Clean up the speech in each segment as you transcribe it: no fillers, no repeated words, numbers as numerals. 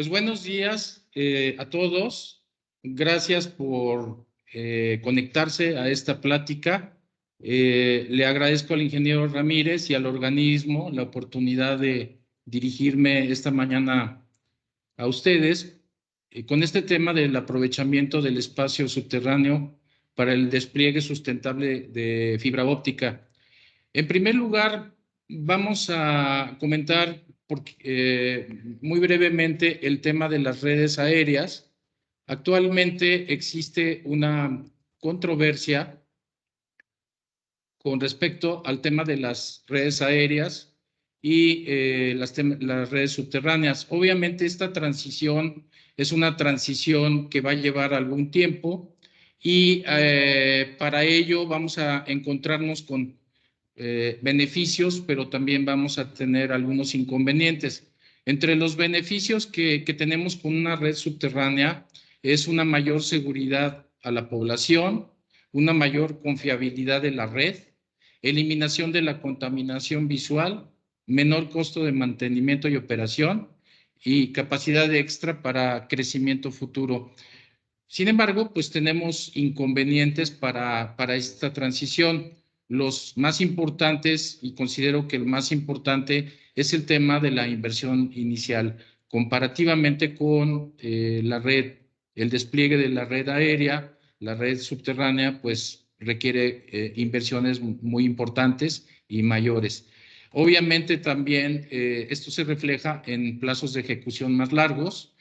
Pues buenos días a todos. Gracias por conectarse a esta plática. Le agradezco al ingeniero Ramírez y al organismo la oportunidad de dirigirme esta mañana a ustedes con este tema del aprovechamiento del espacio subterráneo para el despliegue sustentable de fibra óptica. En primer lugar, vamos a comentar muy brevemente el tema de las redes aéreas. Actualmente existe una controversia con respecto al tema de las redes aéreas y las redes subterráneas. Obviamente esta transición es una transición que va a llevar algún tiempo y para ello vamos a encontrarnos con beneficios, pero también vamos a tener algunos inconvenientes. Entre los beneficios que tenemos con una red subterránea es una mayor seguridad a la población, una mayor confiabilidad de la red, eliminación de la contaminación visual, menor costo de mantenimiento y operación y capacidad extra para crecimiento futuro. Sin embargo, pues tenemos inconvenientes para esta transición. Los más importantes, y considero que el más importante, es el tema de la inversión inicial. Comparativamente con la red, el despliegue de la red aérea, la red subterránea, pues requiere inversiones muy importantes y mayores. Obviamente también esto se refleja en plazos de ejecución más largos.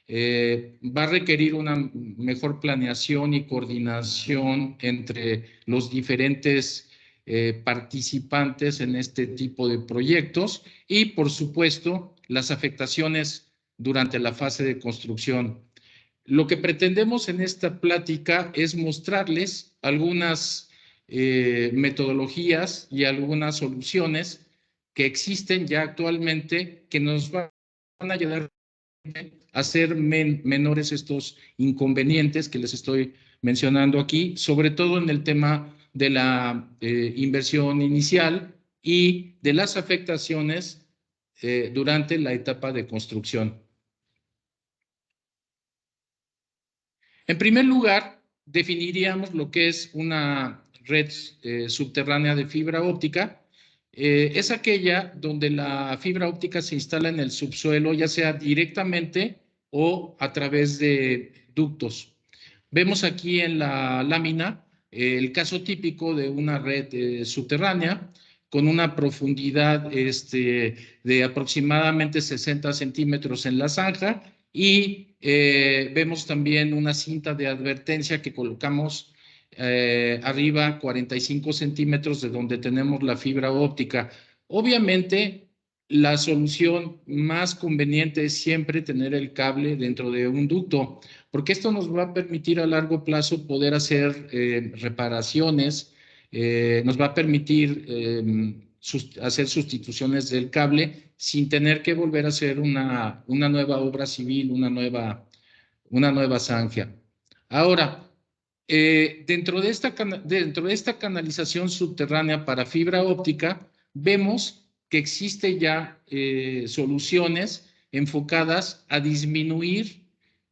Va a requerir una mejor planeación y coordinación entre los diferentes participantes en este tipo de proyectos y, por supuesto, las afectaciones durante la fase de construcción. Lo que pretendemos en esta plática es mostrarles algunas metodologías y algunas soluciones que existen ya actualmente que nos van a ayudar hacer menores estos inconvenientes que les estoy mencionando aquí, sobre todo en el tema de la inversión inicial y de las afectaciones durante la etapa de construcción. En primer lugar, definiríamos lo que es una red subterránea de fibra óptica. Es aquella donde la fibra óptica se instala en el subsuelo, ya sea directamente o a través de ductos. Vemos aquí en la lámina el caso típico de una red subterránea con una profundidad de aproximadamente 60 centímetros en la zanja y vemos también una cinta de advertencia que colocamos arriba 45 centímetros de donde tenemos la fibra óptica. Obviamente, la solución más conveniente es siempre tener el cable dentro de un ducto, porque esto nos va a permitir a largo plazo poder hacer reparaciones, nos va a permitir hacer sustituciones del cable sin tener que volver a hacer una nueva obra civil, una nueva zanja. Ahora, dentro de esta canalización subterránea para fibra óptica, vemos que existe ya soluciones enfocadas a disminuir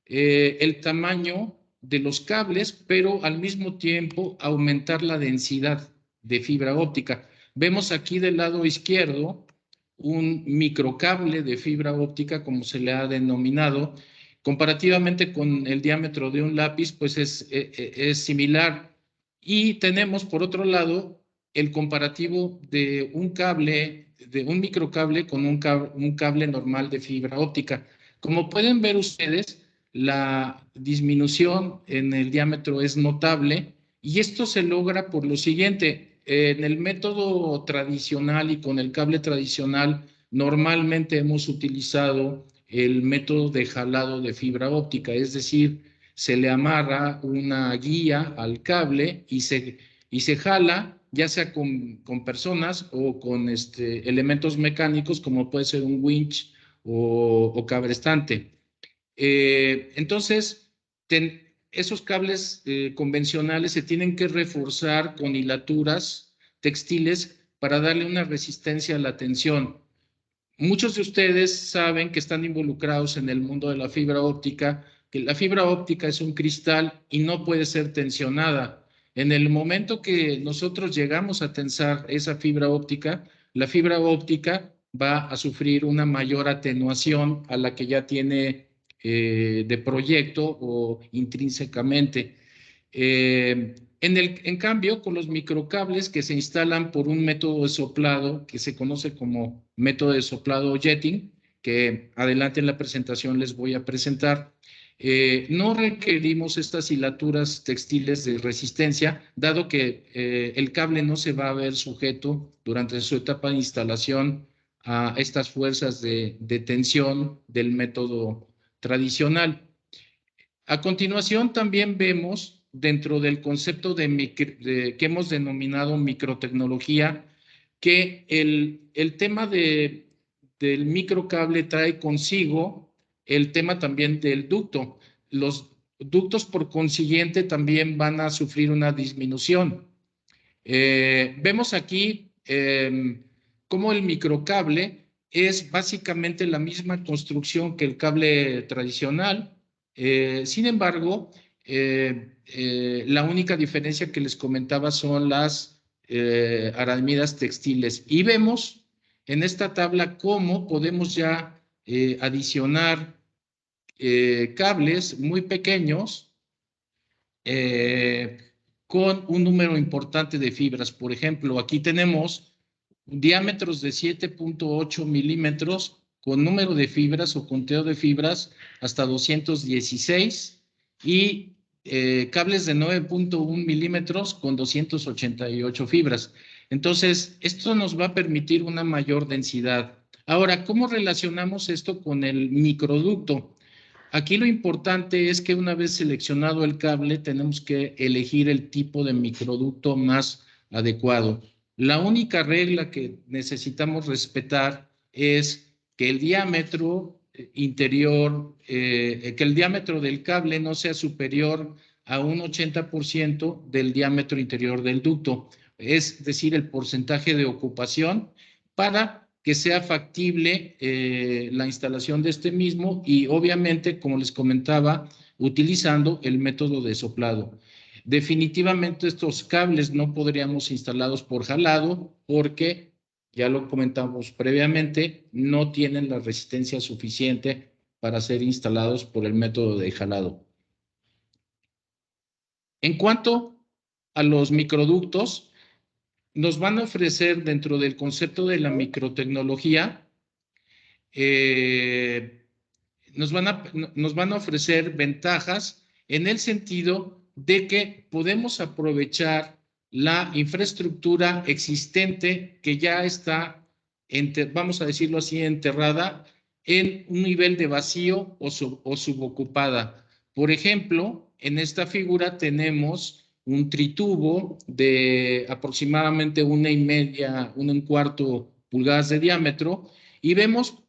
el tamaño de los cables, pero al mismo tiempo aumentar la densidad de fibra óptica. Vemos aquí del lado izquierdo un microcable de fibra óptica, como se le ha denominado. Comparativamente con el diámetro de un lápiz, pues es similar. Y tenemos, por otro lado, el comparativo de un cable, de un microcable con un cable normal de fibra óptica. Como pueden ver ustedes, la disminución en el diámetro es notable y esto se logra por lo siguiente. En el método tradicional y con el cable tradicional, normalmente hemos utilizado el método de jalado de fibra óptica, es decir, se le amarra una guía al cable y se jala, ya sea con personas o con elementos mecánicos, como puede ser un winch o cabrestante. Entonces, esos cables convencionales se tienen que reforzar con hilaturas textiles para darle una resistencia a la tensión. Muchos de ustedes saben que están involucrados en el mundo de la fibra óptica, que la fibra óptica es un cristal y no puede ser tensionada. En el momento que nosotros llegamos a tensar esa fibra óptica, la fibra óptica va a sufrir una mayor atenuación a la que ya tiene de proyecto o intrínsecamente. En cambio, con los microcables que se instalan por un método de soplado que se conoce como método de soplado jetting, que adelante en la presentación les voy a presentar, no requerimos estas hilaturas textiles de resistencia, dado que el cable no se va a ver sujeto durante su etapa de instalación a estas fuerzas de tensión del método tradicional. A continuación, también vemos dentro del concepto que hemos denominado microtecnología, que el tema del microcable trae consigo el tema también del ducto. Los ductos, por consiguiente, también van a sufrir una disminución. Vemos aquí cómo el microcable es básicamente la misma construcción que el cable tradicional. Sin embargo, la única diferencia que les comentaba son las aramidas textiles. Y vemos en esta tabla cómo podemos ya adicionar cables muy pequeños eh, con un número importante de fibras. Por ejemplo, aquí tenemos diámetros de 7.8 milímetros con número de fibras o conteo de fibras hasta 216 y cables de 9.1 milímetros con 288 fibras. Entonces, esto nos va a permitir una mayor densidad. Ahora, ¿cómo relacionamos esto con el microducto? Aquí lo importante es que una vez seleccionado el cable, tenemos que elegir el tipo de microducto más adecuado. La única regla que necesitamos respetar es que el diámetro interior, que el diámetro del cable no sea superior a un 80% del diámetro interior del ducto, es decir, el porcentaje de ocupación para que sea factible la instalación de este mismo y obviamente, como les comentaba, utilizando el método de soplado. Definitivamente estos cables no podríamos instalarlos por jalado porque, ya lo comentamos previamente, no tienen la resistencia suficiente para ser instalados por el método de jalado. En cuanto a los microductos, nos van a ofrecer dentro del concepto de la microtecnología, nos van a ofrecer ventajas en el sentido de que podemos aprovechar la infraestructura existente que ya está, vamos a decirlo así, enterrada en un nivel de vacío o subocupada. Por ejemplo, en esta figura tenemos un tritubo de aproximadamente 1,5, 1,25 pulgadas de diámetro y vemos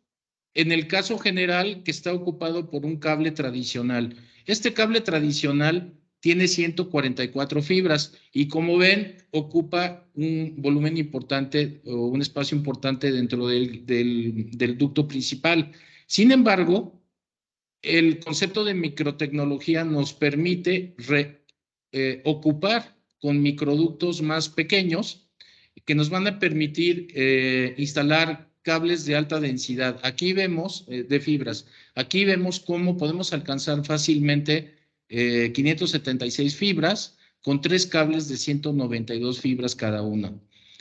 en el caso general que está ocupado por un cable tradicional. Este cable tradicional tiene 144 fibras y como ven ocupa un volumen importante o un espacio importante dentro del ducto principal. Sin embargo, el concepto de microtecnología nos permite ocupar con microductos más pequeños que nos van a permitir instalar cables de alta densidad. Aquí vemos, de fibras, aquí vemos cómo podemos alcanzar fácilmente 576 fibras con 3 cables de 192 fibras cada uno.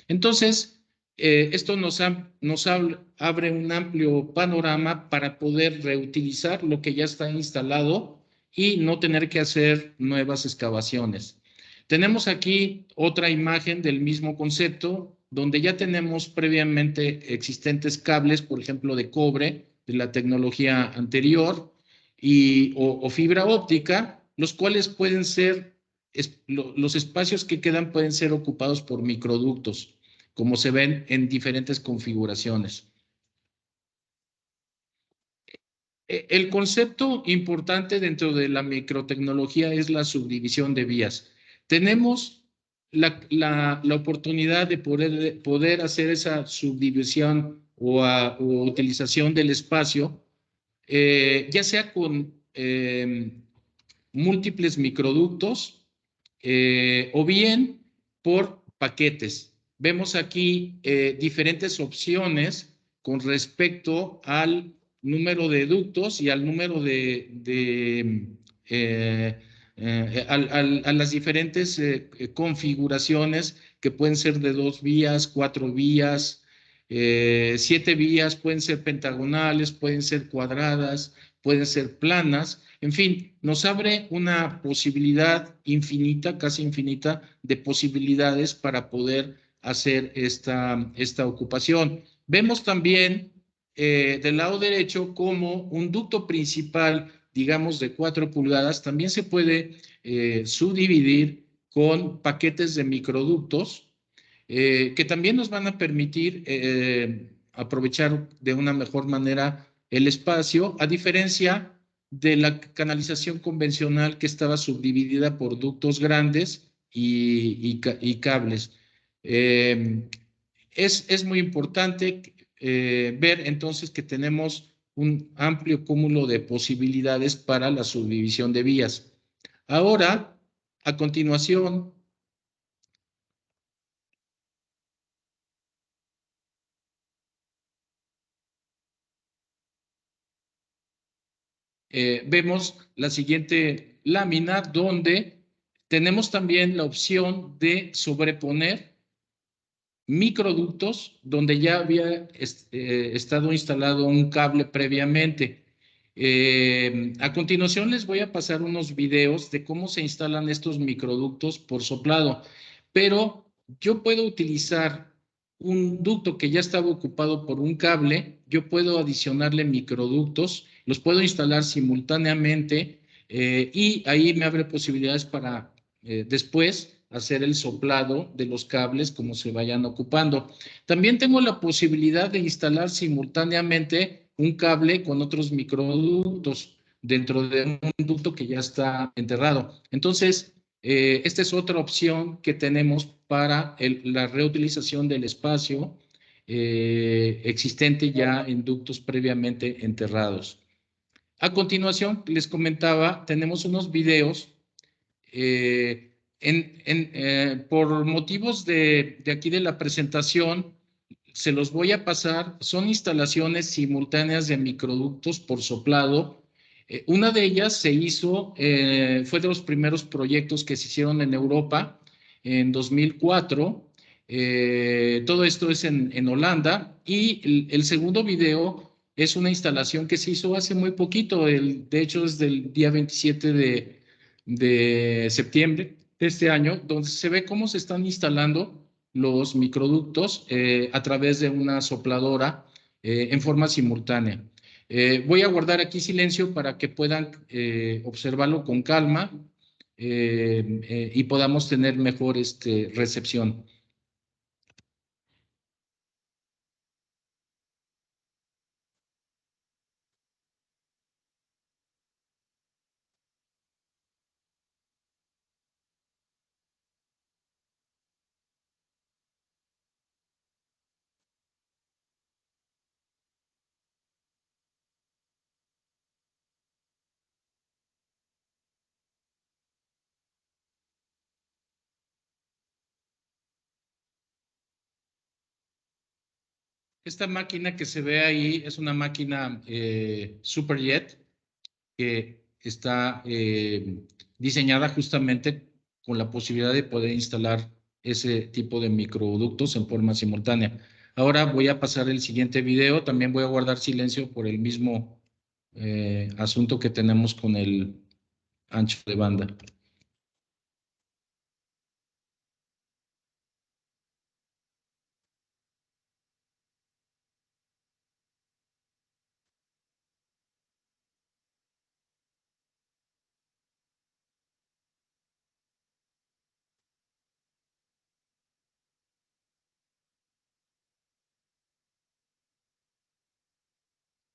Entonces, esto nos abre un amplio panorama para poder reutilizar lo que ya está instalado y no tener que hacer nuevas excavaciones. Tenemos aquí otra imagen del mismo concepto, donde ya tenemos previamente existentes cables, por ejemplo, de cobre, de la tecnología anterior, o fibra óptica, los cuales pueden ser, los espacios que quedan pueden ser ocupados por microductos, como se ven en diferentes configuraciones. El concepto importante dentro de la microtecnología es la subdivisión de vías. Tenemos la oportunidad de poder hacer esa subdivisión o utilización del espacio, ya sea con múltiples microductos o bien por paquetes. Vemos aquí diferentes opciones con respecto al número de ductos y al número a las diferentes configuraciones que pueden ser de 2 vías, 4 vías, 7 vías, pueden ser pentagonales, pueden ser cuadradas, pueden ser planas. En fin, nos abre una posibilidad infinita, casi infinita, de posibilidades para poder hacer esta ocupación. Vemos también del lado derecho como un ducto principal, digamos, de 4 pulgadas, también se puede subdividir con paquetes de microductos que también nos van a permitir aprovechar de una mejor manera el espacio, a diferencia de la canalización convencional que estaba subdividida por ductos grandes y cables. Es muy importante ver entonces que tenemos un amplio cúmulo de posibilidades para la subdivisión de vías. Ahora, a continuación, vemos la siguiente lámina donde tenemos también la opción de sobreponer microductos donde ya había estado instalado un cable previamente. A continuación les voy a pasar unos videos de cómo se instalan estos microductos por soplado, pero yo puedo utilizar un ducto que ya estaba ocupado por un cable, yo puedo adicionarle microductos, los puedo instalar simultáneamente y ahí me abre posibilidades para después hacer el soplado de los cables como se vayan ocupando. También tengo la posibilidad de instalar simultáneamente un cable con otros microductos dentro de un ducto que ya está enterrado. Entonces, esta es otra opción que tenemos para la reutilización del espacio existente ya en ductos previamente enterrados. A continuación, les comentaba, tenemos unos videos por motivos de aquí de la presentación, se los voy a pasar. Son instalaciones simultáneas de microductos por soplado. Una de ellas se hizo, fue de los primeros proyectos que se hicieron en Europa en 2004. Todo esto es en Holanda. Y el segundo video es una instalación que se hizo hace muy poquito. De hecho, es del día 27 de septiembre de este año, donde se ve cómo se están instalando los microductos a través de una sopladora en forma simultánea. Voy a guardar aquí silencio para que puedan observarlo con calma y podamos tener mejor recepción. Esta máquina que se ve ahí es una máquina Superjet que está diseñada justamente con la posibilidad de poder instalar ese tipo de microductos en forma simultánea. Ahora voy a pasar el siguiente video. También voy a guardar silencio por el mismo asunto que tenemos con el ancho de banda.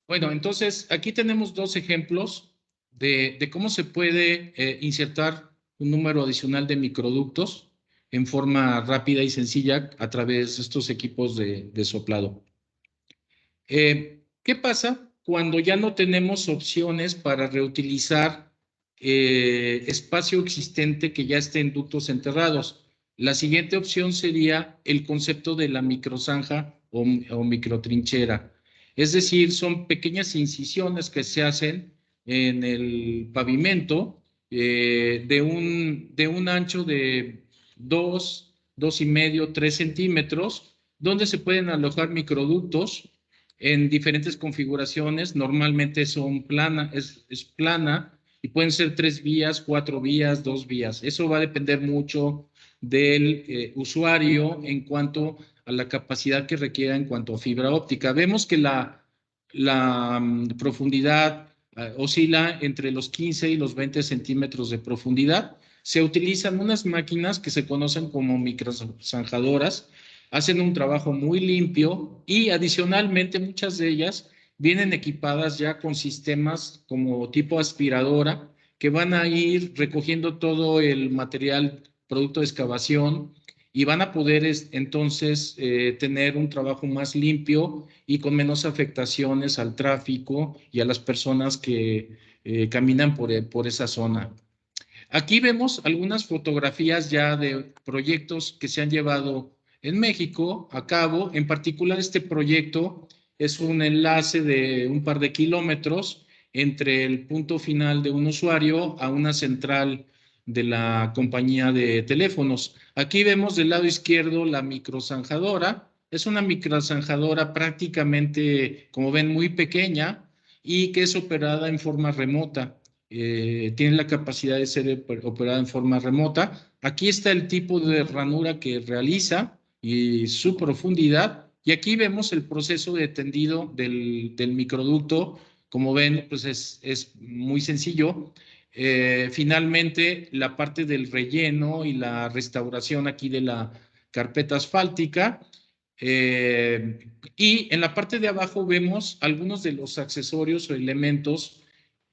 Bueno, entonces aquí tenemos dos ejemplos de cómo se puede insertar un número adicional de microductos en forma rápida y sencilla a través de estos equipos de soplado. ¿Qué pasa cuando ya no tenemos opciones para reutilizar espacio existente que ya esté en ductos enterrados? La siguiente opción sería el concepto de la microzanja o microtrinchera. Es decir, son pequeñas incisiones que se hacen en el pavimento de un ancho de 2,5, 3 centímetros, donde se pueden alojar microductos en diferentes configuraciones. Normalmente son es plana y pueden ser 3 vías, 4 vías, 2 vías. Eso va a depender mucho del usuario en cuanto a la capacidad que requiera en cuanto a fibra óptica. Vemos que la profundidad oscila entre los 15 y los 20 centímetros de profundidad. Se utilizan unas máquinas que se conocen como microzanjadoras, hacen un trabajo muy limpio y adicionalmente muchas de ellas vienen equipadas ya con sistemas como tipo aspiradora que van a ir recogiendo todo el material producto de excavación y van a poder entonces tener un trabajo más limpio y con menos afectaciones al tráfico y a las personas que caminan por esa zona. Aquí vemos algunas fotografías ya de proyectos que se han llevado en México a cabo. En particular, este proyecto es un enlace de un par de kilómetros entre el punto final de un usuario a una central de la compañía de teléfonos. Aquí vemos del lado izquierdo la microzanjadora. Es una microzanjadora prácticamente, como ven, muy pequeña y que es operada en forma remota. Tiene la capacidad de ser operada en forma remota. Aquí está el tipo de ranura que realiza y su profundidad. Y aquí vemos el proceso de tendido del microducto. Como ven, pues es muy sencillo. Finalmente, la parte del relleno y la restauración aquí de la carpeta asfáltica. Y en la parte de abajo vemos algunos de los accesorios o elementos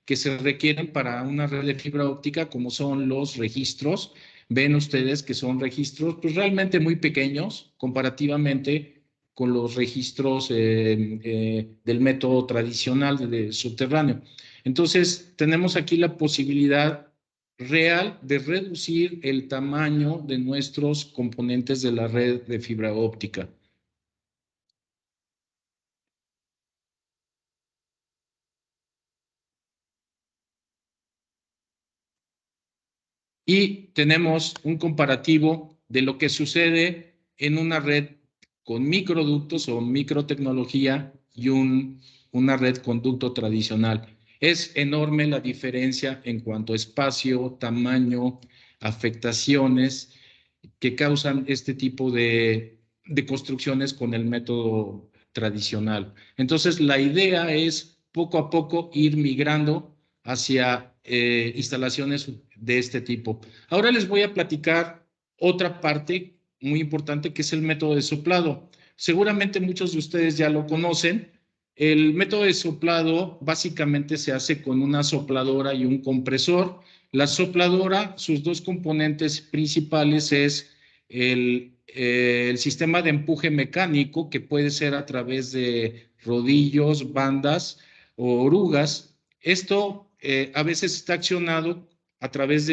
que se requieren para una red de fibra óptica, como son los registros. Ven ustedes que son registros pues, realmente muy pequeños comparativamente con los registros del método tradicional de subterráneo. Entonces, tenemos aquí la posibilidad real de reducir el tamaño de nuestros componentes de la red de fibra óptica. Y tenemos un comparativo de lo que sucede en una red con microductos o microtecnología y una red con ducto tradicional. Es enorme la diferencia en cuanto a espacio, tamaño, afectaciones que causan este tipo de construcciones con el método tradicional. Entonces, la idea es poco a poco ir migrando hacia instalaciones de este tipo. Ahora les voy a platicar otra parte muy importante que es el método de soplado. Seguramente muchos de ustedes ya lo conocen. El método de soplado básicamente se hace con una sopladora y un compresor. La sopladora, sus dos componentes principales es el sistema de empuje mecánico, que puede ser a través de rodillos, bandas o orugas. Esto a veces está accionado a través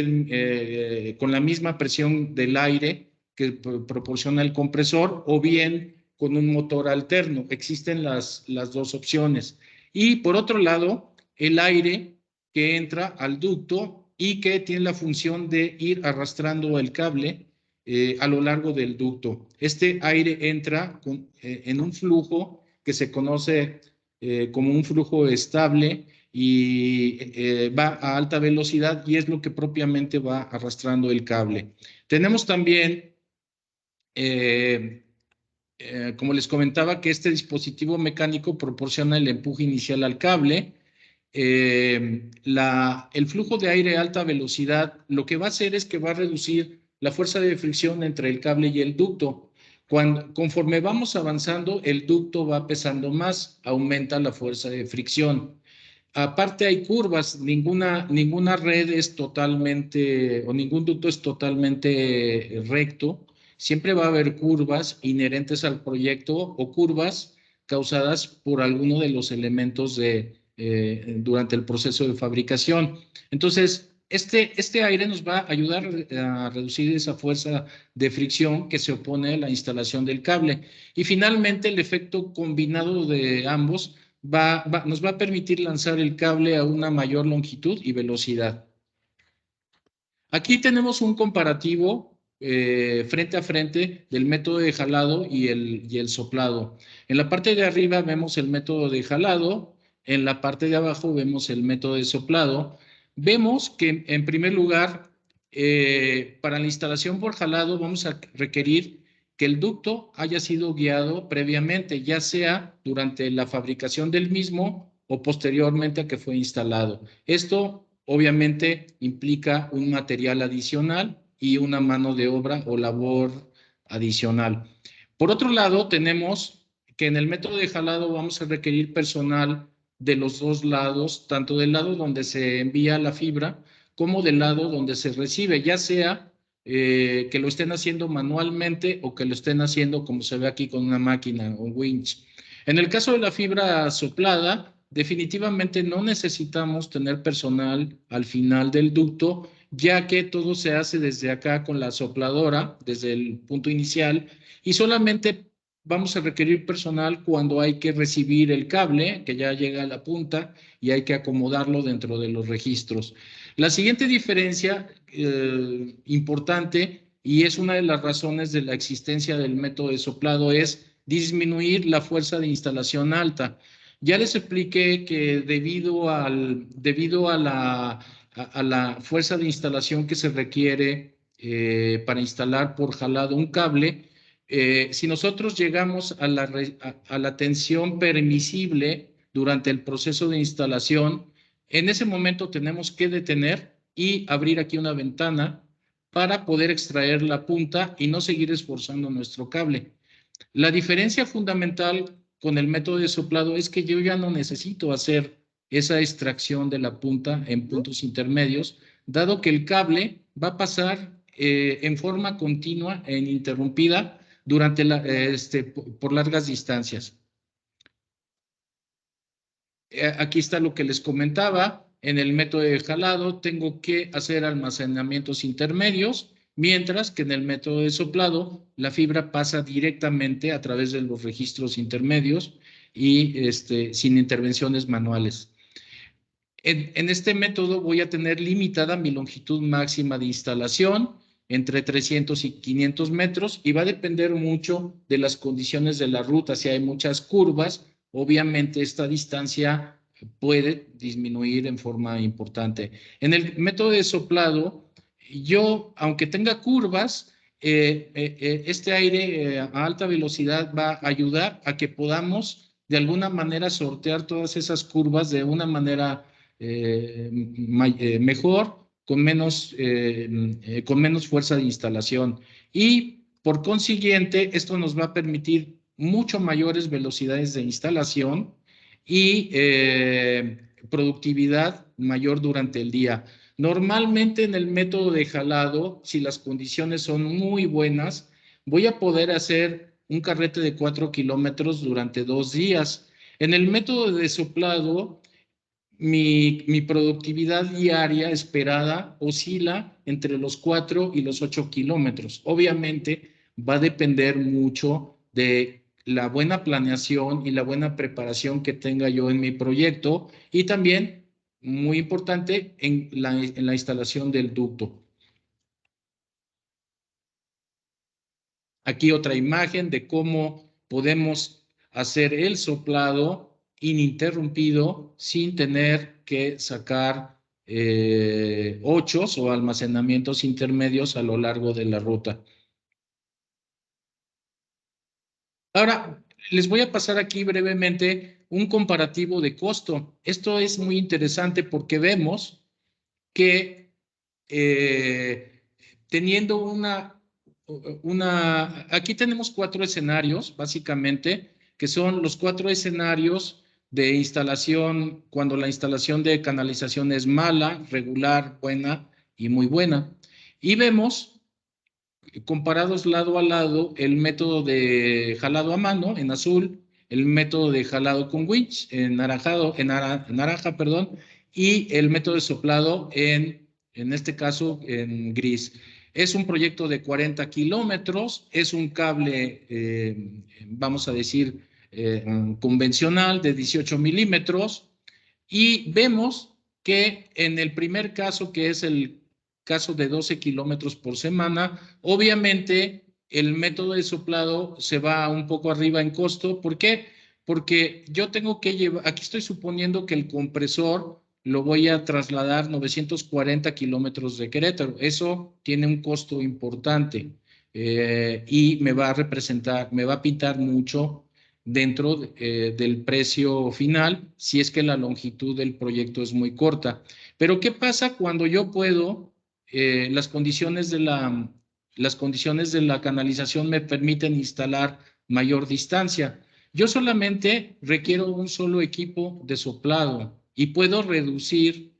con la misma presión del aire que proporciona el compresor o bien con un motor alterno. Existen las dos opciones. Y por otro lado, el aire que entra al ducto y que tiene la función de ir arrastrando el cable a lo largo del ducto. Este aire entra en un flujo que se conoce como un flujo estable y va a alta velocidad y es lo que propiamente va arrastrando el cable. Tenemos también, como les comentaba, que este dispositivo mecánico proporciona el empuje inicial al cable. El flujo de aire a alta velocidad lo que va a hacer es que va a reducir la fuerza de fricción entre el cable y el ducto. Conforme vamos avanzando, el ducto va pesando más, aumenta la fuerza de fricción. Aparte hay curvas, ninguna red es totalmente, o ningún ducto es totalmente recto. Siempre va a haber curvas inherentes al proyecto o curvas causadas por alguno de los elementos durante el proceso de fabricación. Entonces, este aire nos va a ayudar a reducir esa fuerza de fricción que se opone a la instalación del cable. Y finalmente, el efecto combinado de ambos nos va a permitir lanzar el cable a una mayor longitud y velocidad. Aquí tenemos un comparativo frente a frente del método de jalado y el soplado. En la parte de arriba vemos el método de jalado, en la parte de abajo vemos el método de soplado. Vemos que, en primer lugar, para la instalación por jalado vamos a requerir que el ducto haya sido guiado previamente, ya sea durante la fabricación del mismo o posteriormente a que fue instalado. Esto obviamente implica un material adicional y una mano de obra o labor adicional. Por otro lado, tenemos que en el método de jalado vamos a requerir personal de los dos lados, tanto del lado donde se envía la fibra como del lado donde se recibe, ya sea que lo estén haciendo manualmente o que lo estén haciendo como se ve aquí con una máquina o winch. En el caso de la fibra soplada, definitivamente no necesitamos tener personal al final del ducto, ya que todo se hace desde acá con la sopladora, desde el punto inicial, y solamente vamos a requerir personal cuando hay que recibir el cable, que ya llega a la punta, y hay que acomodarlo dentro de los registros. La siguiente diferencia importante, y es una de las razones de la existencia del método de soplado, es disminuir la fuerza de instalación alta. Ya les expliqué que debido a la fuerza de instalación que se requiere para instalar por jalado un cable, si nosotros llegamos a la tensión permisible durante el proceso de instalación, en ese momento tenemos que detener y abrir aquí una ventana para poder extraer la punta y no seguir esforzando nuestro cable. La diferencia fundamental con el método de soplado es que yo ya no necesito hacer esa extracción de la punta en puntos intermedios, dado que el cable va a pasar en forma continua e ininterrumpida por largas distancias. Aquí está lo que les comentaba. En el método de jalado tengo que hacer almacenamientos intermedios, mientras que en el método de soplado la fibra pasa directamente a través de los registros intermedios y sin intervenciones manuales. En este método voy a tener limitada mi longitud máxima de instalación entre 300 y 500 metros y va a depender mucho de las condiciones de la ruta. Si hay muchas curvas, obviamente esta distancia puede disminuir en forma importante. En el método de soplado, yo, aunque tenga curvas, este aire a alta velocidad va a ayudar a que podamos de alguna manera sortear todas esas curvas de una manera mejor, con menos fuerza de instalación. Y por consiguiente, esto nos va a permitir mucho mayores velocidades de instalación y productividad mayor durante el día. Normalmente en el método de jalado, si las condiciones son muy buenas, voy a poder hacer un carrete de 4 kilómetros durante 2 días. En el método de soplado, mi productividad diaria esperada oscila entre los 4 y los 8 kilómetros. Obviamente va a depender mucho de la buena planeación y la buena preparación que tenga yo en mi proyecto y también, muy importante, en la instalación del ducto. Aquí otra imagen de cómo podemos hacer el soplado ininterrumpido sin tener que sacar ochos o almacenamientos intermedios a lo largo de la ruta. Ahora, les voy a pasar aquí brevemente un comparativo de costo. Esto es muy interesante porque vemos que teniendo aquí tenemos 4 escenarios, básicamente, que son los 4 escenarios de instalación, cuando la instalación de canalización es mala, regular, buena y muy buena. Y vemos, comparados lado a lado, el método de jalado a mano en azul el método de jalado con winch en naranja, perdón, y el método de soplado en este caso en gris. Es un proyecto de 40 kilómetros, es un cable, vamos a decir, convencional de 18 milímetros, y vemos que en el primer caso, que es el caso de 12 kilómetros por semana, obviamente el método de soplado se va un poco arriba en costo. ¿Por qué? Porque yo tengo que llevar, aquí estoy suponiendo que el compresor lo voy a trasladar 940 kilómetros de Querétaro. Eso tiene un costo importante y me va a representar, me va a pintar mucho dentro del precio final, si es que la longitud del proyecto es muy corta. Pero ¿qué pasa cuando yo puedo, las condiciones de la canalización me permiten instalar mayor distancia? Yo solamente requiero un solo equipo de soplado y puedo reducir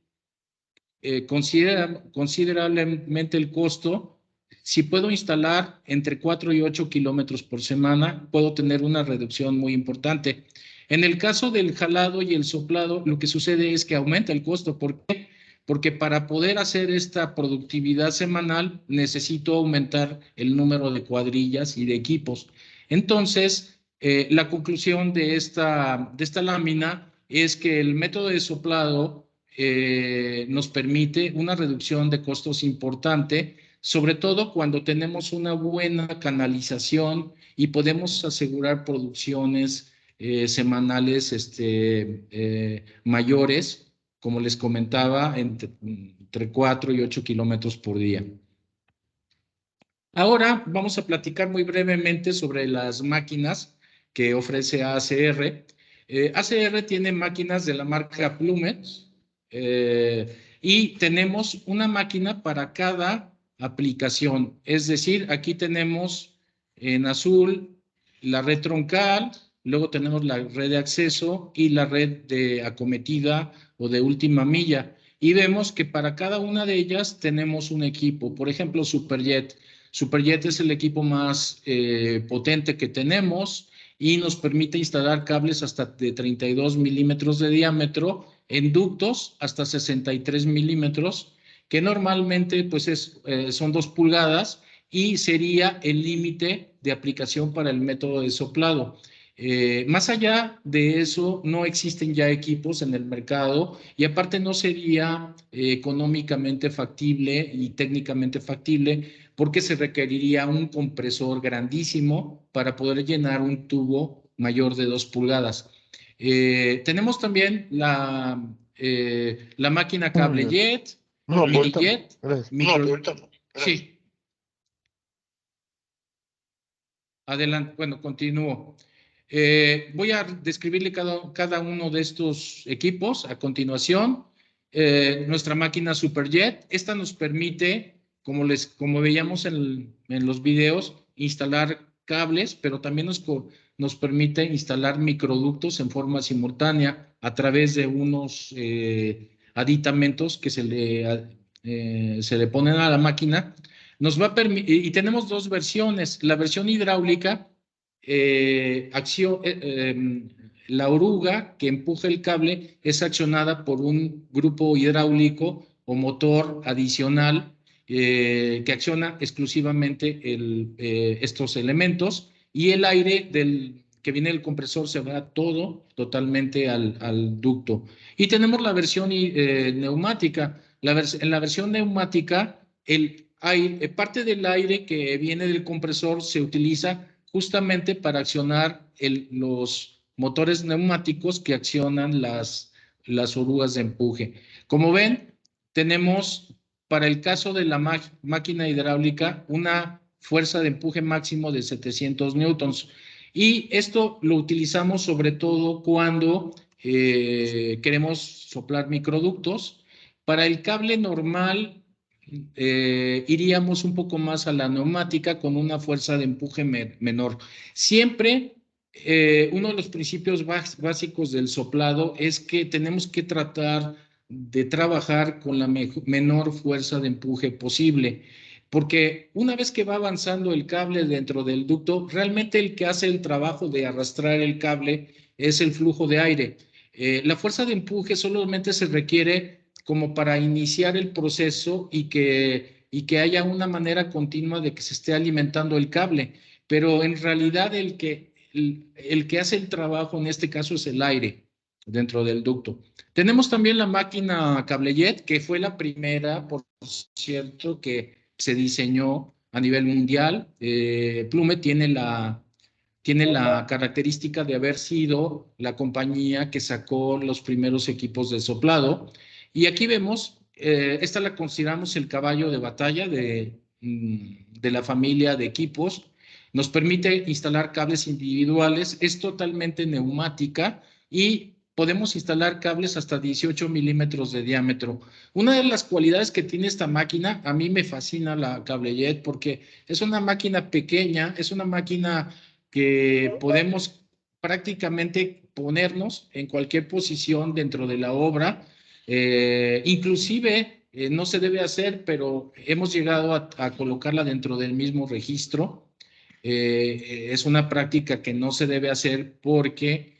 considerablemente el costo. Si puedo instalar entre 4 y 8 kilómetros por semana, puedo tener una reducción muy importante. En el caso del jalado y el soplado, lo que sucede es que aumenta el costo. ¿Por qué? Porque para poder hacer esta productividad semanal necesito aumentar el número de cuadrillas y de equipos. Entonces, la conclusión de esta lámina es que el método de soplado nos permite una reducción de costos importante, sobre todo cuando tenemos una buena canalización y podemos asegurar producciones semanales mayores, como les comentaba, entre 4 y 8 kilómetros por día. Ahora vamos a platicar muy brevemente sobre las máquinas que ofrece ACR. ACR tiene máquinas de la marca Plumet y tenemos una máquina para cada aplicación. Es decir, aquí tenemos en azul la red troncal, luego tenemos la red de acceso y la red de acometida o de última milla. Y vemos que para cada una de ellas tenemos un equipo. Por ejemplo, Superjet. Superjet es el equipo más potente que tenemos y nos permite instalar cables hasta de 32 milímetros de diámetro en ductos hasta 63 milímetros, que normalmente pues son 2 pulgadas y sería el límite de aplicación para el método de soplado. Más allá de eso, no existen ya equipos en el mercado y aparte no sería económicamente factible y técnicamente factible porque se requeriría un compresor grandísimo para poder llenar un tubo mayor de 2 pulgadas. Tenemos también la máquina cable jet, mini jet, micro... Sí. Adelante, bueno, continúo. Voy a describirle cada uno de estos equipos a continuación. Nuestra máquina Superjet, esta nos permite, como veíamos en los videos, instalar cables, pero también nos permite instalar microductos en forma simultánea a través de unos aditamentos que se le ponen a la máquina. Nos va a permitir, y tenemos 2 versiones. La versión hidráulica, la oruga que empuja el cable es accionada por un grupo hidráulico o motor adicional que acciona exclusivamente estos elementos y el aire que viene del compresor se va todo totalmente al ducto. Y tenemos la versión neumática. En la versión neumática, parte del aire que viene del compresor se utiliza justamente para accionar los motores neumáticos que accionan las orugas de empuje. Como ven, tenemos para el caso de la máquina hidráulica una fuerza de empuje máximo de 700 newtons. Y esto lo utilizamos sobre todo cuando queremos soplar microductos. Para el cable normal, iríamos un poco más a la neumática con una fuerza de empuje menor. Siempre uno de los principios básicos del soplado es que tenemos que tratar de trabajar con la menor fuerza de empuje posible. porque una vez que va avanzando el cable dentro del ducto, realmente el que hace el trabajo de arrastrar el cable es el flujo de aire. La fuerza de empuje solamente se requiere como para iniciar el proceso y que haya una manera continua de que se esté alimentando el cable, pero en realidad el que hace el trabajo en este caso es el aire dentro del ducto. Tenemos también la máquina CableJet, que fue la primera, por cierto, que se diseñó a nivel mundial. Plumet tiene la característica de haber sido la compañía que sacó los primeros equipos de soplado. Y aquí vemos, esta la consideramos el caballo de batalla de la familia de equipos. Nos permite instalar cables individuales, es totalmente neumática y podemos instalar cables hasta 18 milímetros de diámetro. Una de las cualidades que tiene esta máquina, a mí me fascina la CableJet porque es una máquina pequeña, es una máquina que podemos prácticamente ponernos en cualquier posición dentro de la obra. Inclusive, no se debe hacer, pero hemos llegado a colocarla dentro del mismo registro. Es una práctica que no se debe hacer porque,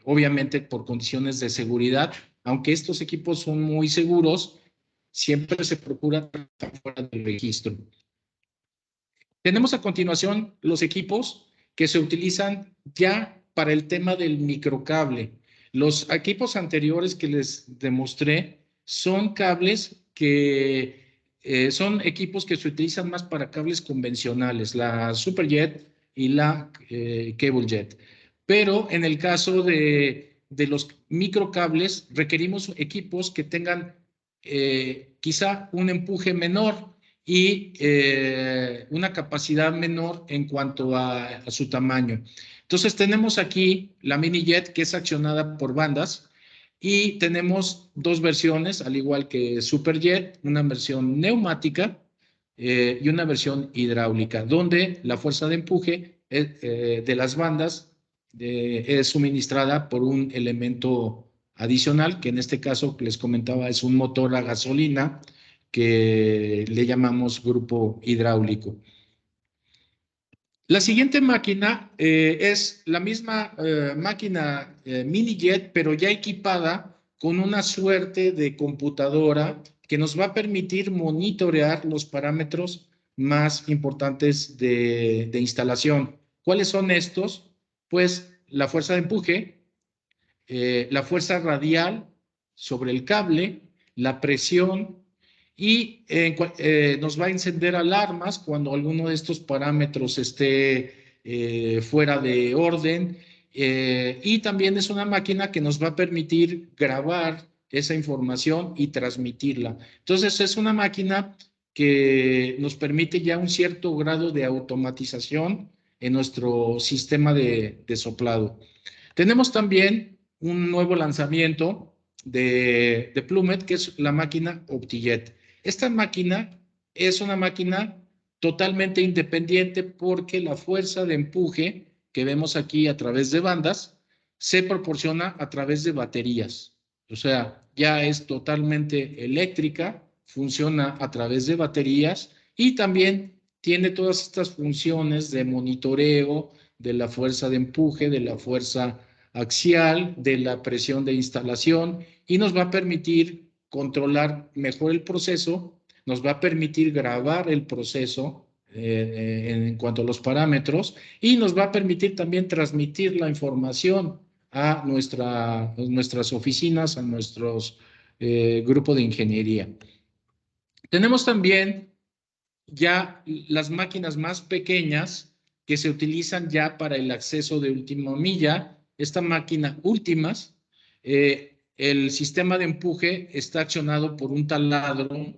obviamente, por condiciones de seguridad, aunque estos equipos son muy seguros, siempre se procura estar fuera del registro. Tenemos a continuación los equipos que se utilizan ya para el tema del microcable. Los equipos anteriores que les demostré son cables que son equipos que se utilizan más para cables convencionales, la Superjet y la CableJet. Pero en el caso de los microcables requerimos equipos que tengan quizá un empuje menor y una capacidad menor en cuanto a su tamaño. Entonces tenemos aquí la mini jet que es accionada por bandas y tenemos dos versiones, al igual que Superjet, una versión neumática y una versión hidráulica, donde la fuerza de empuje de las bandas es suministrada por un elemento adicional, que en este caso les comentaba es un motor a gasolina, que le llamamos grupo hidráulico. La siguiente máquina es la misma máquina mini jet, pero ya equipada con una suerte de computadora que nos va a permitir monitorear los parámetros más importantes de instalación. ¿Cuáles son estos? Pues la fuerza de empuje, la fuerza radial sobre el cable, la presión y nos va a encender alarmas cuando alguno de estos parámetros esté fuera de orden. Y también es una máquina que nos va a permitir grabar esa información y transmitirla. Entonces es una máquina que nos permite ya un cierto grado de automatización en nuestro sistema de soplado. Tenemos también un nuevo lanzamiento de Plumet, que es la máquina OptiJet. Esta máquina es una máquina totalmente independiente porque la fuerza de empuje que vemos aquí a través de bandas se proporciona a través de baterías. O sea, ya es totalmente eléctrica, funciona a través de baterías y también tiene todas estas funciones de monitoreo de la fuerza de empuje, de la fuerza axial, de la presión de instalación y nos va a permitir controlar mejor el proceso, nos va a permitir grabar el proceso en cuanto a los parámetros y nos va a permitir también transmitir la información a nuestras oficinas, a nuestros grupos de ingeniería. Tenemos también ya las máquinas más pequeñas que se utilizan ya para el acceso de última milla. Esta máquina últimas, el sistema de empuje está accionado por un taladro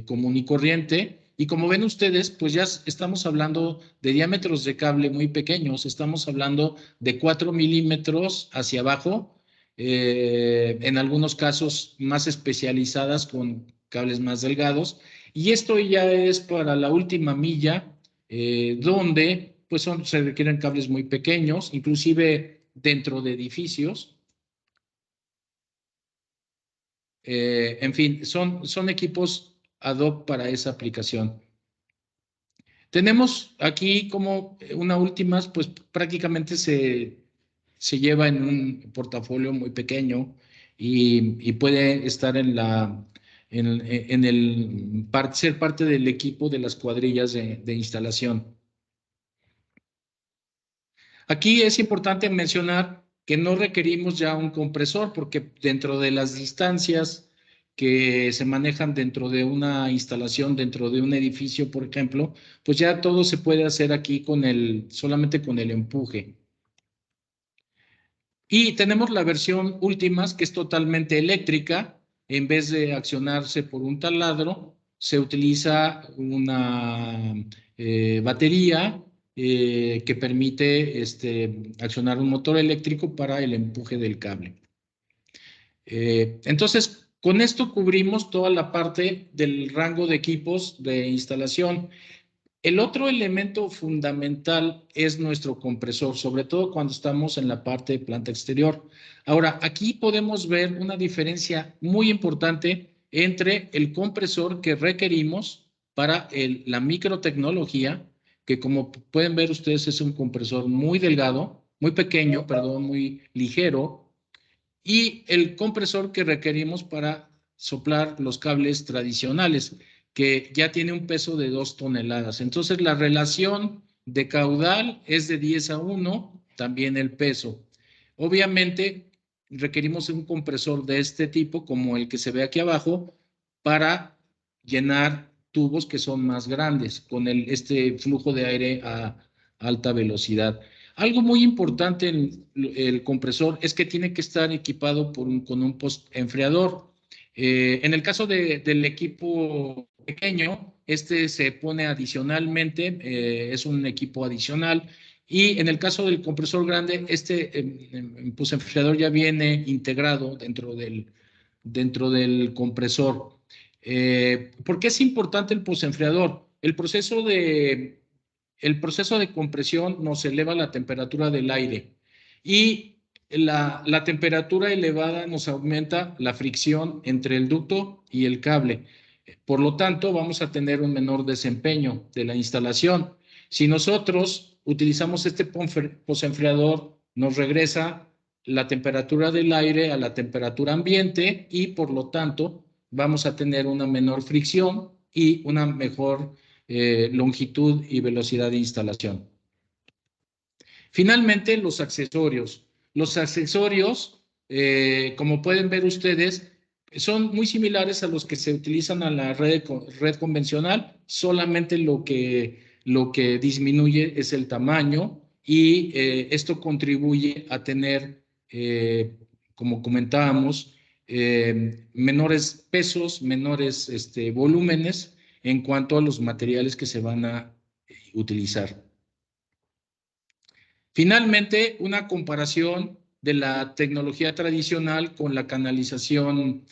común y corriente. Y como ven ustedes, pues ya estamos hablando de diámetros de cable muy pequeños. Estamos hablando de 4 milímetros hacia abajo, en algunos casos más especializadas con cables más delgados. Y esto ya es para la última milla, donde pues se requieren cables muy pequeños, inclusive dentro de edificios. En fin, son equipos ad hoc para esa aplicación. Tenemos aquí como una última, pues prácticamente se lleva en un portafolio muy pequeño y puede estar ser parte del equipo de las cuadrillas de instalación. Aquí es importante mencionar que no requerimos ya un compresor porque dentro de las distancias que se manejan dentro de una instalación, dentro de un edificio, por ejemplo, pues ya todo se puede hacer aquí solamente con el empuje. Y tenemos la versión últimas que es totalmente eléctrica. En vez de accionarse por un taladro, se utiliza una batería que permite accionar un motor eléctrico para el empuje del cable. Entonces, con esto cubrimos toda la parte del rango de equipos de instalación. El otro elemento fundamental es nuestro compresor, sobre todo cuando estamos en la parte de planta exterior. Ahora, aquí podemos ver una diferencia muy importante entre el compresor que requerimos para la microtecnología, que como pueden ver ustedes es un compresor muy delgado, muy pequeño, perdón, muy ligero, y el compresor que requerimos para soplar los cables tradicionales, que ya tiene un peso de 2 toneladas. Entonces, la relación de caudal es de 10:1, también el peso. Obviamente, requerimos un compresor de este tipo, como el que se ve aquí abajo, para llenar tubos que son más grandes, con este flujo de aire a alta velocidad. Algo muy importante en el compresor es que tiene que estar equipado con un post enfriador. En el caso del equipo pequeño, se pone adicionalmente, es un equipo adicional. Y en el caso del compresor grande, post enfriador ya viene integrado dentro del compresor. ¿Por qué es importante el post enfriador? El proceso de compresión nos eleva la temperatura del aire y la temperatura elevada nos aumenta la fricción entre el ducto y el cable. Por lo tanto, vamos a tener un menor desempeño de la instalación. Si nosotros utilizamos este posenfriador, nos regresa la temperatura del aire a la temperatura ambiente y por lo tanto vamos a tener una menor fricción y una mejor longitud y velocidad de instalación. Finalmente, los accesorios. Los accesorios, como pueden ver ustedes, son muy similares a los que se utilizan a la red convencional, solamente lo que disminuye es el tamaño y esto contribuye a tener, como comentábamos, menores pesos, menores volúmenes en cuanto a los materiales que se van a utilizar. Finalmente, una comparación de la tecnología tradicional con la canalización,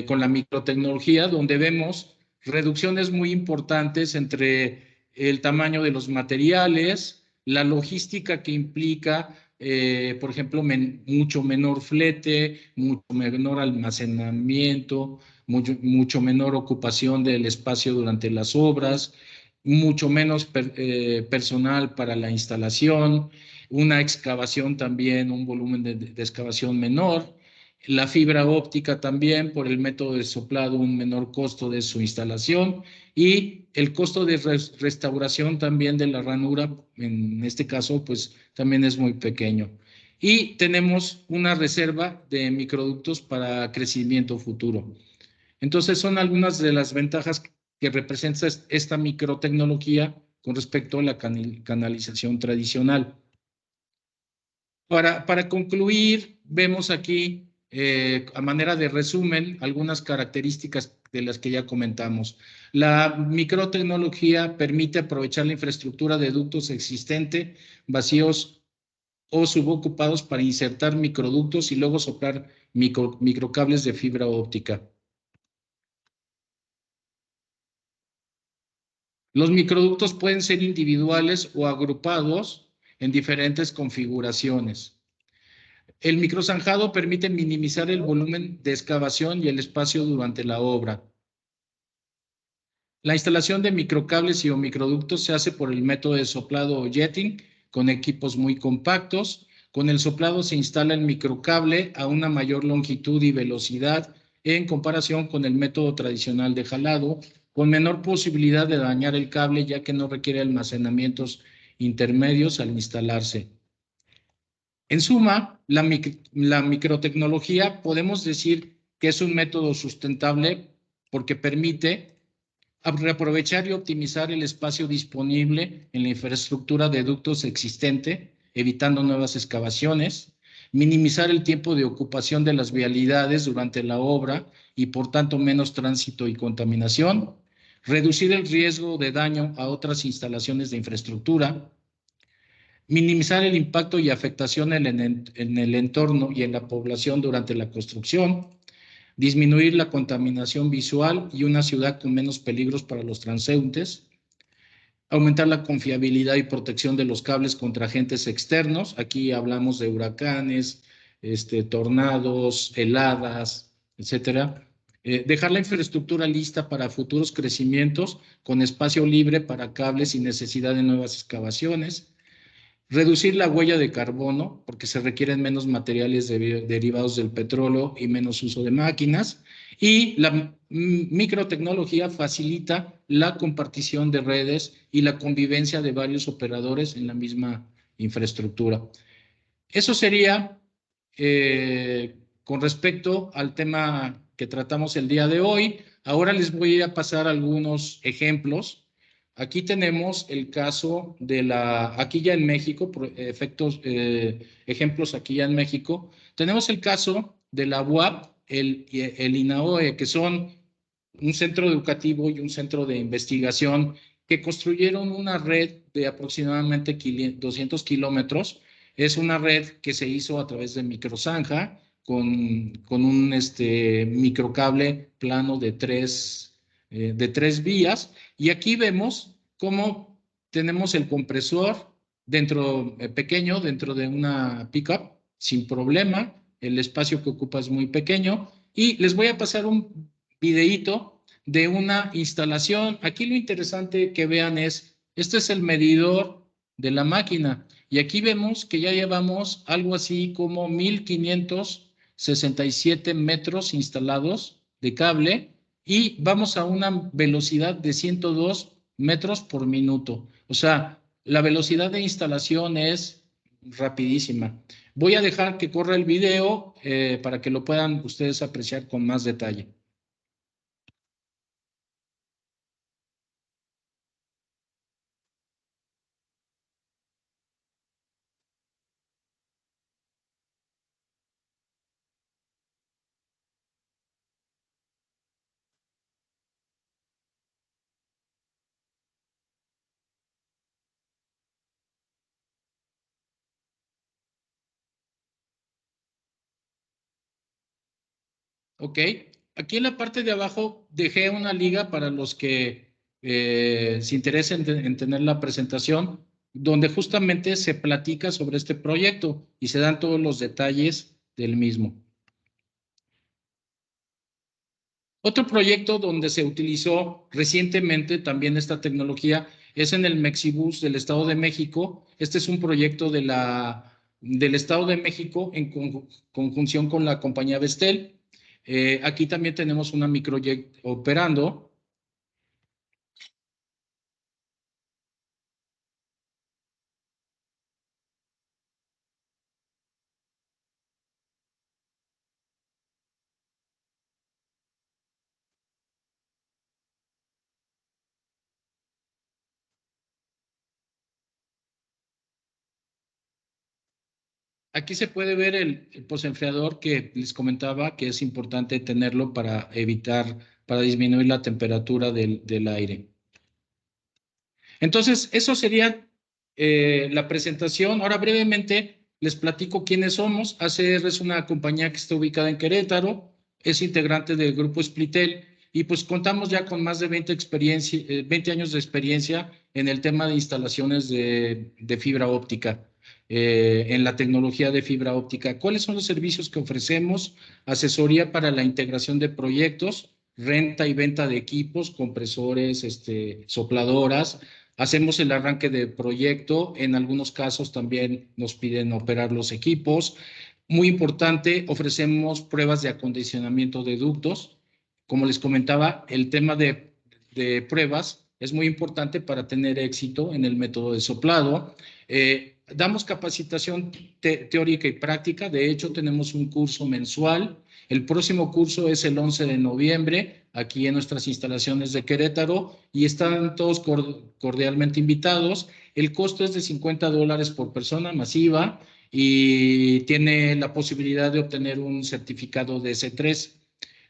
con la microtecnología, donde vemos reducciones muy importantes entre el tamaño de los materiales, la logística que implica, por ejemplo, mucho menor flete, mucho menor almacenamiento, mucho menor ocupación del espacio durante las obras, mucho menos personal para la instalación, una excavación también, un volumen de excavación menor, la fibra óptica también por el método de soplado, un menor costo de su instalación y el costo de restauración también de la ranura, en este caso, pues también es muy pequeño. Y tenemos una reserva de microductos para crecimiento futuro. Entonces, son algunas de las ventajas que representa esta microtecnología con respecto a la canalización tradicional. Para concluir, vemos aquí, a manera de resumen, algunas características de las que ya comentamos. La microtecnología permite aprovechar la infraestructura de ductos existente, vacíos o subocupados para insertar microductos y luego soplar microcables de fibra óptica. Los microductos pueden ser individuales o agrupados en diferentes configuraciones. El microzanjado permite minimizar el volumen de excavación y el espacio durante la obra. La instalación de microcables y o microductos se hace por el método de soplado o jetting con equipos muy compactos. Con el soplado se instala el microcable a una mayor longitud y velocidad en comparación con el método tradicional de jalado, con menor posibilidad de dañar el cable ya que no requiere almacenamientos intermedios al instalarse. En suma, la microtecnología podemos decir que es un método sustentable porque permite reaprovechar y optimizar el espacio disponible en la infraestructura de ductos existente, evitando nuevas excavaciones, minimizar el tiempo de ocupación de las vialidades durante la obra y por tanto menos tránsito y contaminación, reducir el riesgo de daño a otras instalaciones de infraestructura, minimizar el impacto y afectación en el entorno y en la población durante la construcción, disminuir la contaminación visual y una ciudad con menos peligros para los transeúntes, aumentar la confiabilidad y protección de los cables contra agentes externos. Aquí hablamos de huracanes, tornados, heladas, etcétera. Dejar la infraestructura lista para futuros crecimientos con espacio libre para cables sin necesidad de nuevas excavaciones. Reducir la huella de carbono, porque se requieren menos materiales derivados del petróleo y menos uso de máquinas. Y la microtecnología facilita la compartición de redes y la convivencia de varios operadores en la misma infraestructura. Eso sería con respecto al tema que tratamos el día de hoy. Ahora les voy a pasar algunos ejemplos. Aquí tenemos el caso de aquí ya en México, por ejemplos aquí ya en México, tenemos el caso de la UAP, el INAOE, que son un centro educativo y un centro de investigación que construyeron una red de aproximadamente 200 kilómetros. Es una red que se hizo a través de microzanja con un microcable plano de tres vías. Y aquí vemos cómo tenemos el compresor pequeño dentro de una pickup sin problema. El espacio que ocupa es muy pequeño. Y les voy a pasar un videíto de una instalación. Aquí lo interesante que vean este es el medidor de la máquina. Y aquí vemos que ya llevamos algo así como 1567 metros instalados de cable y vamos a una velocidad de 102 metros por minuto. O sea, la velocidad de instalación es rapidísima. Voy a dejar que corra el video para que lo puedan ustedes apreciar con más detalle. Ok, aquí en la parte de abajo dejé una liga para los que se interesen en tener la presentación, donde justamente se platica sobre este proyecto y se dan todos los detalles del mismo. Otro proyecto donde se utilizó recientemente también esta tecnología es en el Mexibus del Estado de México. Este es un proyecto del Estado de México en conjunción con la compañía Vestel. Aquí también tenemos una microjet operando. Aquí se puede ver el posenfriador que les comentaba que es importante tenerlo para disminuir la temperatura del aire. Entonces, eso sería la presentación. Ahora brevemente les platico quiénes somos. ACR es una compañía que está ubicada en Querétaro, es integrante del grupo Splitel y pues contamos ya con más de 20 años de experiencia en el tema de instalaciones de fibra óptica, en la tecnología de fibra óptica. ¿Cuáles son los servicios que ofrecemos? Asesoría para la integración de proyectos, renta y venta de equipos, compresores, sopladoras. Hacemos el arranque de proyecto. En algunos casos también nos piden operar los equipos. Muy importante, ofrecemos pruebas de acondicionamiento de ductos. Como les comentaba, el tema de pruebas es muy importante para tener éxito en el método de soplado. Damos capacitación teórica y práctica. De hecho, tenemos un curso mensual. El próximo curso es el 11 de noviembre, aquí en nuestras instalaciones de Querétaro, y están todos cordialmente invitados. El costo es de $50 por persona masiva y tiene la posibilidad de obtener un certificado de S3.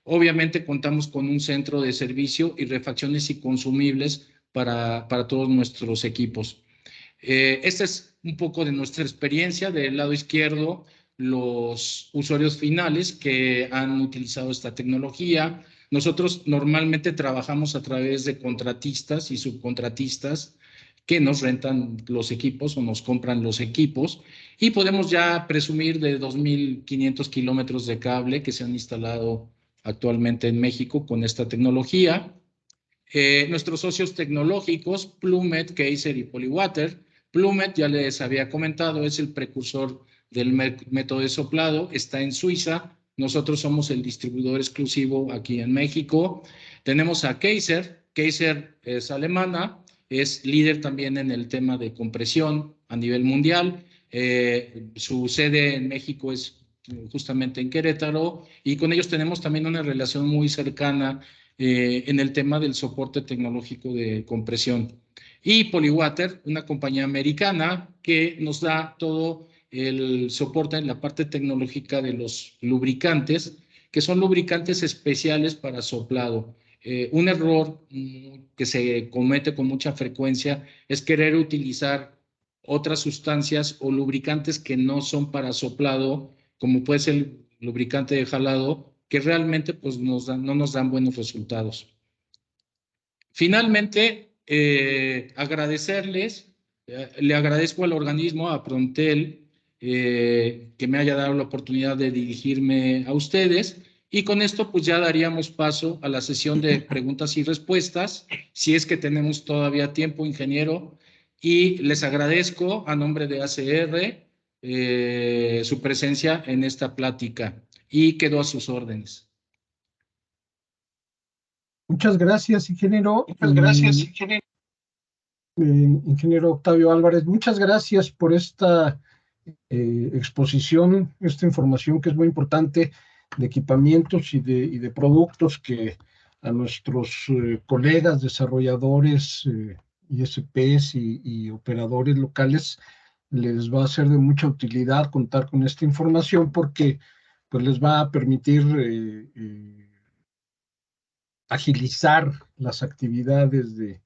Obviamente contamos con un centro de servicio y refacciones y consumibles para todos nuestros equipos. Esta es un poco de nuestra experiencia. Del lado izquierdo, los usuarios finales que han utilizado esta tecnología. Nosotros normalmente trabajamos a través de contratistas y subcontratistas que nos rentan los equipos o nos compran los equipos, y podemos ya presumir de 2.500 kilómetros de cable que se han instalado actualmente en México con esta tecnología. Nuestros socios tecnológicos, Plumet, Kaiser y Polywater. Plumet, ya les había comentado, es el precursor del método de soplado, está en Suiza. Nosotros somos el distribuidor exclusivo aquí en México. Tenemos a Kaiser. Kaiser es alemana, es líder también en el tema de compresión a nivel mundial. Su sede en México es justamente en Querétaro, y con ellos tenemos también una relación muy cercana en el tema del soporte tecnológico de compresión. Y Polywater, una compañía americana que nos da todo el soporte en la parte tecnológica de los lubricantes, que son lubricantes especiales para soplado. Un error que se comete con mucha frecuencia es querer utilizar otras sustancias o lubricantes que no son para soplado, como puede ser el lubricante de jalado, que realmente pues, no nos dan buenos resultados. Finalmente, agradecerles, le agradezco al organismo, a Prontel, que me haya dado la oportunidad de dirigirme a ustedes, y con esto pues ya daríamos paso a la sesión de preguntas y respuestas, si es que tenemos todavía tiempo, ingeniero, y les agradezco a nombre de ACR su presencia en esta plática, y quedo a sus órdenes. Muchas gracias, ingeniero. Muchas gracias, ingeniero. Ingeniero Octavio Álvarez, muchas gracias por esta exposición, esta información que es muy importante de equipamientos y de productos que a nuestros colegas desarrolladores, ISPs y operadores locales les va a ser de mucha utilidad contar con esta información, porque pues les va a permitir agilizar las actividades de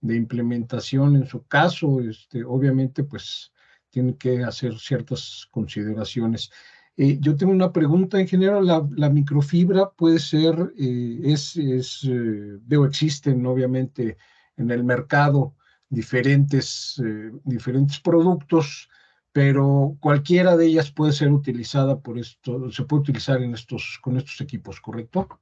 implementación. En su caso, obviamente, pues tienen que hacer ciertas consideraciones. Yo tengo una pregunta, ingeniero. La microfibra puede ser, veo, existen obviamente en el mercado diferentes productos, pero cualquiera de ellas puede ser utilizada por esto, se puede utilizar con estos equipos, ¿correcto?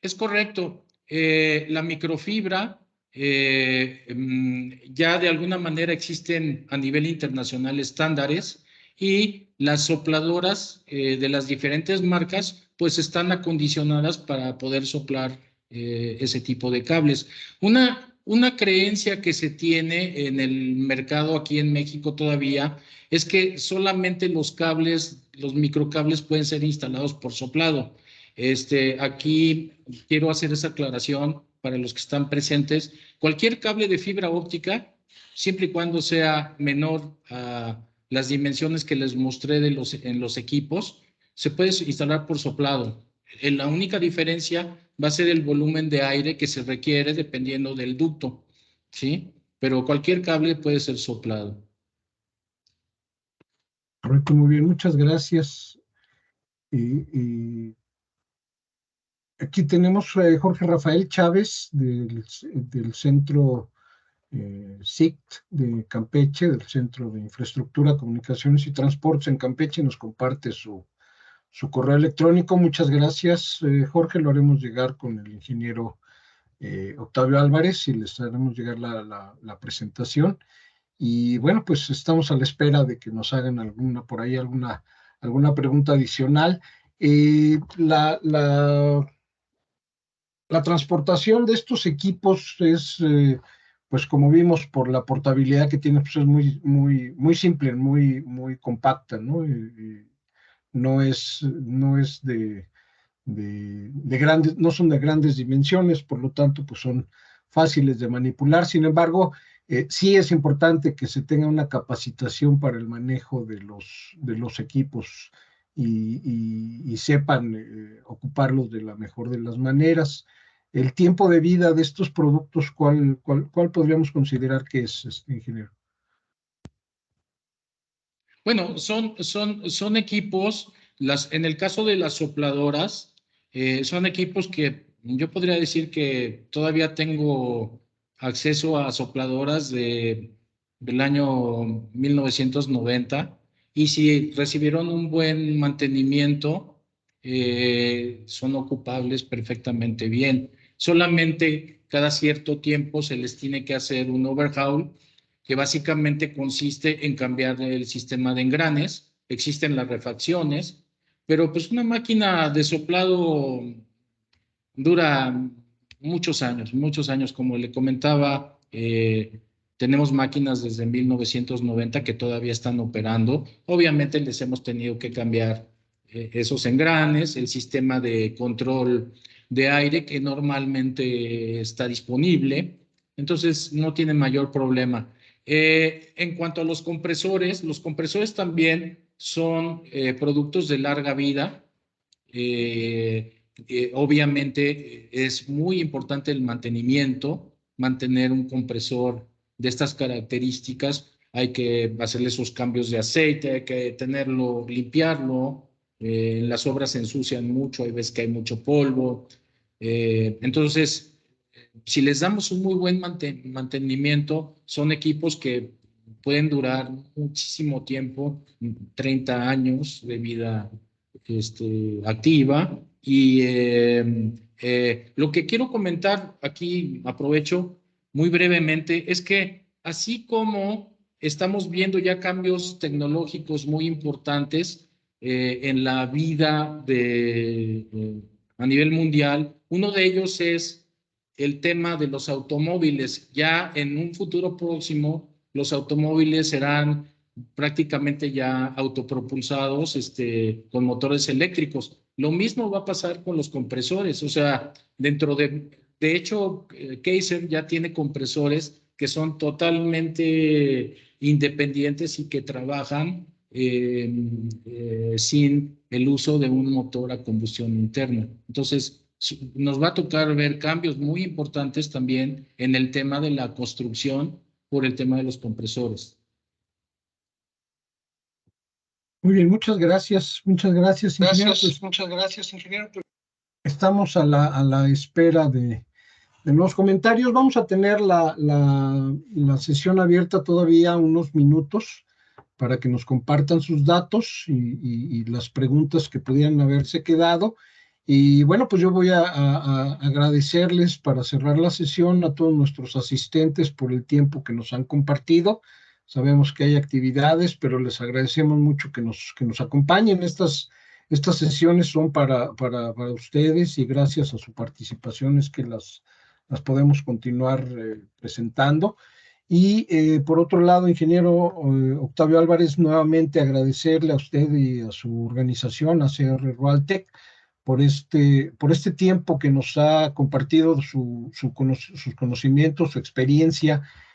Es correcto. La microfibra ya de alguna manera existen a nivel internacional estándares, y las sopladoras de las diferentes marcas pues están acondicionadas para poder soplar ese tipo de cables. Una creencia que se tiene en el mercado aquí en México todavía es que solamente los cables, los microcables pueden ser instalados por soplado. Aquí quiero hacer esa aclaración para los que están presentes. Cualquier cable de fibra óptica, siempre y cuando sea menor a las dimensiones que les mostré en los equipos, se puede instalar por soplado. La única diferencia va a ser el volumen de aire que se requiere dependiendo del ducto, ¿sí? Pero cualquier cable puede ser soplado. Correcto, muy bien, muchas gracias. Y aquí tenemos a Jorge Rafael Chávez del Centro SICT de Campeche, del Centro de Infraestructura, Comunicaciones y Transportes en Campeche, y nos comparte su su correo electrónico. Muchas gracias, Jorge. Lo haremos llegar con el ingeniero Octavio Álvarez y les haremos llegar la presentación. Y bueno, pues estamos a la espera de que nos hagan por ahí alguna pregunta adicional. La transportación de estos equipos es, pues como vimos por la portabilidad que tiene, pues es muy simple, muy compacta, ¿no? No es de grandes, no son de grandes dimensiones, por lo tanto, pues son fáciles de manipular. Sin embargo, sí es importante que se tenga una capacitación para el manejo de los equipos y sepan ocuparlos de la mejor de las maneras. El tiempo de vida de estos productos, ¿cuál podríamos considerar que es, ingeniero? Bueno, son equipos, en el caso de las sopladoras, son equipos que yo podría decir que todavía tengo acceso a sopladoras del año 1990 y si recibieron un buen mantenimiento, son ocupables perfectamente bien. Solamente cada cierto tiempo se les tiene que hacer un overhaul que básicamente consiste en cambiar el sistema de engranes. Existen las refacciones, pero pues una máquina de soplado dura muchos años, como le comentaba, tenemos máquinas desde 1990 que todavía están operando. Obviamente les hemos tenido que cambiar esos engranes, el sistema de control de aire que normalmente está disponible, entonces no tiene mayor problema. En cuanto a los compresores también son productos de larga vida. Obviamente es muy importante el mantenimiento, mantener un compresor de estas características, hay que hacerle sus cambios de aceite, hay que tenerlo, limpiarlo, las obras se ensucian mucho, hay veces que hay mucho polvo, entonces si les damos un muy buen mantenimiento, son equipos que pueden durar muchísimo tiempo, 30 años de vida activa. Y lo que quiero comentar aquí, aprovecho muy brevemente, es que así como estamos viendo ya cambios tecnológicos muy importantes en la vida a nivel mundial, uno de ellos es el tema de los automóviles. Ya en un futuro próximo, los automóviles serán prácticamente ya autopropulsados con motores eléctricos. Lo mismo va a pasar con los compresores, o sea, de hecho, Kaiser ya tiene compresores que son totalmente independientes y que trabajan sin el uso de un motor a combustión interna. Entonces, nos va a tocar ver cambios muy importantes también en el tema de la construcción por el tema de los compresores. Muy bien, muchas gracias, ingeniero. Muchas gracias, ingeniero. Estamos a la espera de nuevos comentarios. Vamos a tener la sesión abierta todavía unos minutos para que nos compartan sus datos y las preguntas que pudieran haberse quedado. Y bueno, pues yo voy a agradecerles para cerrar la sesión a todos nuestros asistentes por el tiempo que nos han compartido. Sabemos que hay actividades, pero les agradecemos mucho que nos acompañen. Estas sesiones son para ustedes y gracias a su participación es que las podemos continuar presentando. Y por otro lado, ingeniero Octavio Álvarez, nuevamente agradecerle a usted y a su organización, a CR Roaltec, por este tiempo que nos ha compartido sus conocimientos, su experiencia